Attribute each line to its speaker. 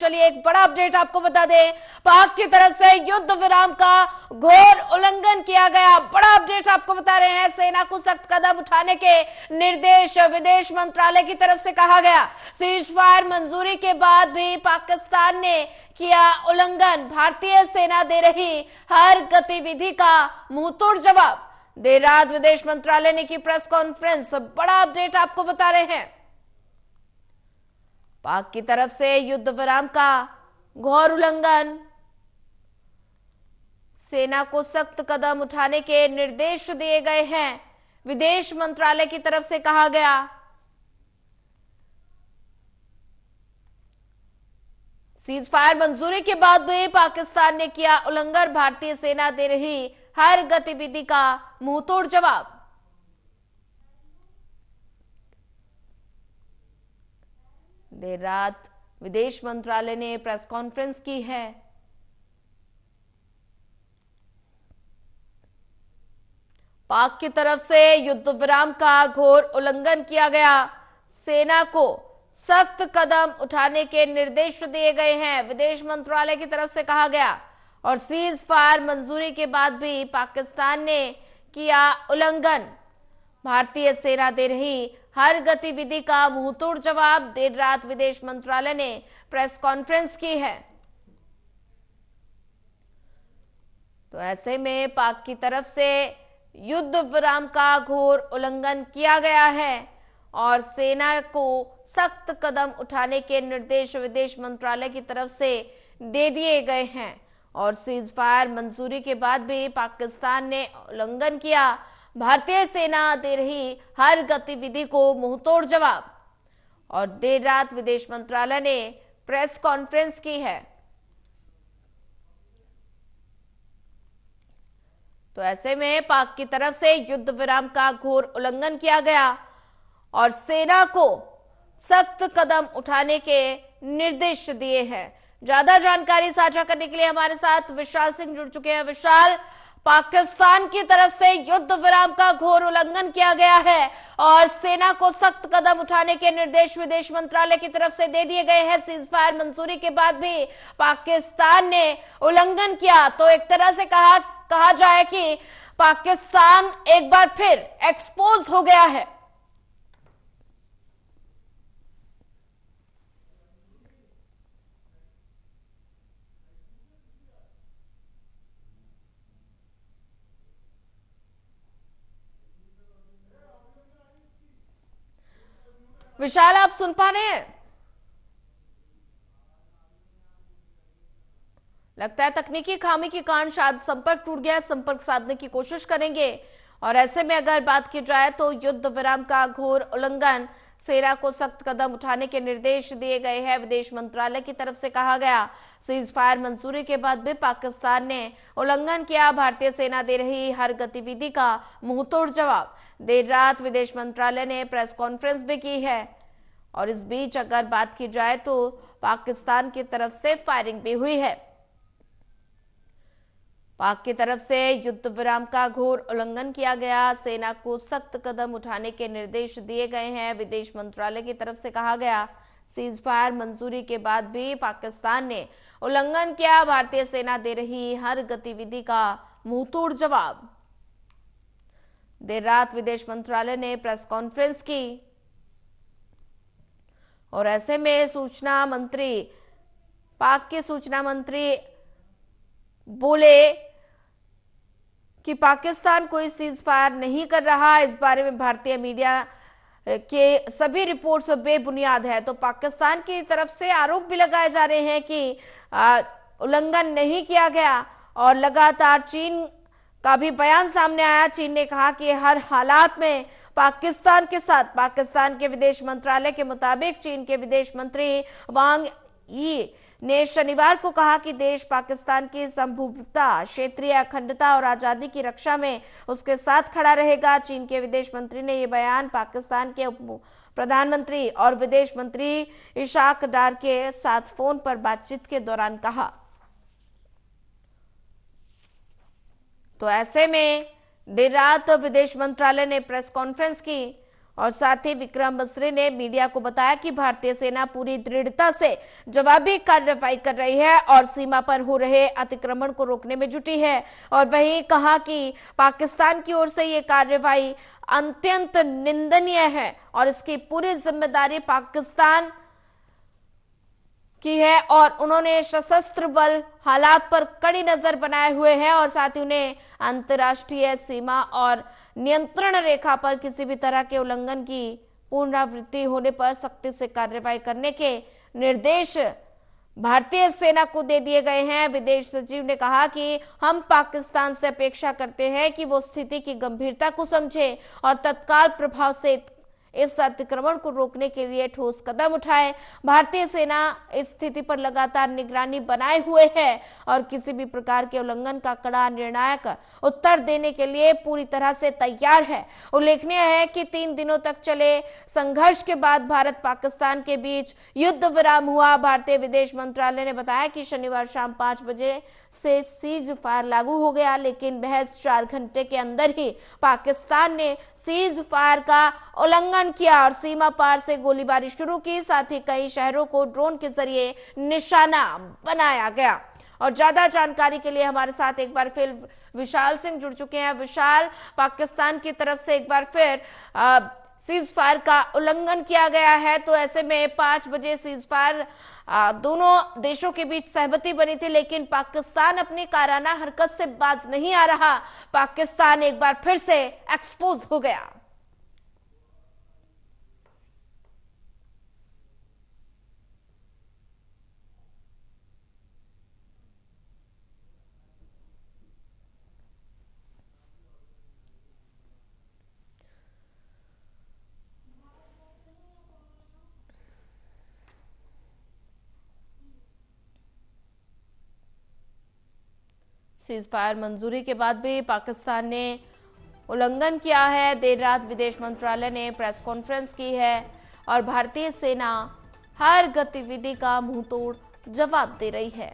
Speaker 1: चलिए एक बड़ा अपडेट आपको बता दें, पाक की तरफ से युद्ध विराम का घोर उल्लंघन किया गया। बड़ा अपडेट आपको बता रहे हैं, सेना को सख्त कदम उठाने के निर्देश विदेश मंत्रालय की तरफ से कहा गया। सीज फायर मंजूरी के बाद भी पाकिस्तान ने किया उल्लंघन, भारतीय सेना दे रही हर गतिविधि का मुंहतोड़ जवाब। देर रात विदेश मंत्रालय ने की प्रेस कॉन्फ्रेंस, बड़ा अपडेट आपको बता रहे हैं। पाक की तरफ से युद्ध विराम का घोर उल्लंघन, सेना को सख्त कदम उठाने के निर्देश दिए गए हैं, विदेश मंत्रालय की तरफ से कहा गया। सीज फायर मंजूरी के बाद भी पाकिस्तान ने किया उल्लंघन, भारतीय सेना दे रही हर गतिविधि का मुंहतोड़ जवाब। देर रात विदेश मंत्रालय ने प्रेस कॉन्फ्रेंस की है। पाक की तरफ से युद्ध विराम का घोर उल्लंघन किया गया, सेना को सख्त कदम उठाने के निर्देश दिए गए हैं, विदेश मंत्रालय की तरफ से कहा गया। और सीज फायर मंजूरी के बाद भी पाकिस्तान ने किया उल्लंघन, भारतीय सेना दे रही हर गतिविधि का मुंहतोड़ जवाब। देर रात विदेश मंत्रालय ने प्रेस कॉन्फ्रेंस की है। तो ऐसे में पाक की तरफ से युद्ध विराम का घोर उल्लंघन किया गया है और सेना को सख्त कदम उठाने के निर्देश विदेश मंत्रालय की तरफ से दे दिए गए हैं। और सीज फायर मंजूरी के बाद भी पाकिस्तान ने उल्लंघन किया, भारतीय सेना दे रही हर गतिविधि को मुंहतोड़ जवाब। और देर रात विदेश मंत्रालय ने प्रेस कॉन्फ्रेंस की है। तो ऐसे में पाक की तरफ से युद्ध विराम का घोर उल्लंघन किया गया और सेना को सख्त कदम उठाने के निर्देश दिए हैं। ज्यादा जानकारी साझा करने के लिए हमारे साथ विशाल सिंह जुड़ चुके हैं। विशाल, पाकिस्तान की तरफ से युद्ध विराम का घोर उल्लंघन किया गया है और सेना को सख्त कदम उठाने के निर्देश विदेश मंत्रालय की तरफ से दे दिए गए हैं। सीज फायर मंजूरी के बाद भी पाकिस्तान ने उल्लंघन किया, तो एक तरह से कहा जाए कि पाकिस्तान एक बार फिर एक्सपोज हो गया है। विशाल, आप सुन पा रहे हैं? लगता है तकनीकी खामी के कारण शायद संपर्क टूट गया, संपर्क साधने की कोशिश करेंगे। और ऐसे में अगर बात की जाए तो युद्ध विराम का घोर उल्लंघन, सेना को सख्त कदम उठाने के निर्देश दिए गए हैं, विदेश मंत्रालय की तरफ से कहा गया। सीज फायर मंजूरी के बाद भी पाकिस्तान ने उल्लंघन किया, भारतीय सेना दे रही हर गतिविधि का मुंहतोड़ जवाब। देर रात विदेश मंत्रालय ने प्रेस कॉन्फ्रेंस भी की है। और इस बीच अगर बात की जाए तो पाकिस्तान की तरफ से फायरिंग भी हुई है। पाक की तरफ से युद्ध विराम का घोर उल्लंघन किया गया, सेना को सख्त कदम उठाने के निर्देश दिए गए हैं, विदेश मंत्रालय की तरफ से कहा गया। सीज फायर मंजूरी के बाद भी पाकिस्तान ने उल्लंघन किया, भारतीय सेना दे रही हर गतिविधि का मुंहतोड़ जवाब। देर रात विदेश मंत्रालय ने प्रेस कॉन्फ्रेंस की और ऐसे में सूचना मंत्री, पाक के सूचना मंत्री बोले कि पाकिस्तान कोई सीज फायर नहीं कर रहा। इस बारे में भारतीय मीडिया के सभी रिपोर्ट्स बेबुनियाद है। तो पाकिस्तान की तरफ से आरोप भी लगाए जा रहे हैं कि उल्लंघन नहीं किया गया। और लगातार चीन का भी बयान सामने आया, चीन ने कहा कि हर हालात में पाकिस्तान के साथ, पाकिस्तान के विदेश मंत्रालय के मुताबिक चीन के विदेश मंत्री वांग यी ने शनिवार को कहा कि देश पाकिस्तान की संप्रभुता, क्षेत्रीय अखंडता और आजादी की रक्षा में उसके साथ खड़ा रहेगा। चीन के विदेश मंत्री ने यह बयान पाकिस्तान के प्रधानमंत्री और विदेश मंत्री इशाक डार के साथ फोन पर बातचीत के दौरान कहा। तो ऐसे में देर रात विदेश मंत्रालय ने प्रेस कॉन्फ्रेंस की और साथ ही विक्रम बसरे ने मीडिया को बताया कि भारतीय सेना पूरी दृढ़ता से जवाबी कार्रवाई कर रही है और सीमा पर हो रहे अतिक्रमण को रोकने में जुटी है। और वहीं कहा कि पाकिस्तान की ओर से ये कार्रवाई अत्यंत निंदनीय है और इसकी पूरी जिम्मेदारी पाकिस्तान की है और उन्होंने सशस्त्र बल हालात पर कड़ी नजर बनाए हुए हैं और साथ ही उन्हें अंतर्राष्ट्रीय सीमा और नियंत्रण रेखा पर किसी भी तरह के उल्लंघन की पुनरावृत्ति होने पर सख्ती से कार्रवाई करने के निर्देश भारतीय सेना को दे दिए गए हैं। विदेश सचिव ने कहा कि हम पाकिस्तान से अपेक्षा करते हैं कि वो स्थिति की गंभीरता को समझे और तत्काल प्रभाव से इस अतिक्रमण को रोकने के लिए ठोस कदम उठाए। भारतीय सेना इस स्थिति पर लगातार निगरानी बनाए हुए है और किसी भी प्रकार के उल्लंघन का कड़ा निर्णायक उत्तर देने के लिए पूरी तरह से तैयार है। उल्लेखनीय है कि 3 दिनों तक चले संघर्ष के बाद भारत पाकिस्तान के बीच युद्ध विराम हुआ। भारतीय विदेश मंत्रालय ने बताया कि शनिवार शाम 5 बजे से सीज फायर लागू हो गया, लेकिन महज 4 घंटे के अंदर ही पाकिस्तान ने सीज फायर का उल्लंघन किया और सीमा पार से गोलीबारी शुरू की। साथ ही कई शहरों को ड्रोन के जरिए निशाना बनाया गया। और ज्यादा जानकारी के लिए हमारे साथ एक बार फिर विशाल सिंह जुड़ चुके हैं। विशाल, पाकिस्तान की तरफ से एक बार फिर सीज फायर का उल्लंघन किया गया है, तो ऐसे में 5 बजे सीज फायर दोनों देशों के बीच सहमति बनी थी, लेकिन पाकिस्तान अपनी काराना हरकत से बाज नहीं आ रहा। पाकिस्तान एक बार फिर से एक्सपोज हो गया। सीज फायर मंजूरी के बाद भी पाकिस्तान ने उल्लंघन किया है। देर रात विदेश मंत्रालय ने प्रेस कॉन्फ्रेंस की है और भारतीय सेना हर गतिविधि का मुंहतोड़ जवाब दे रही है।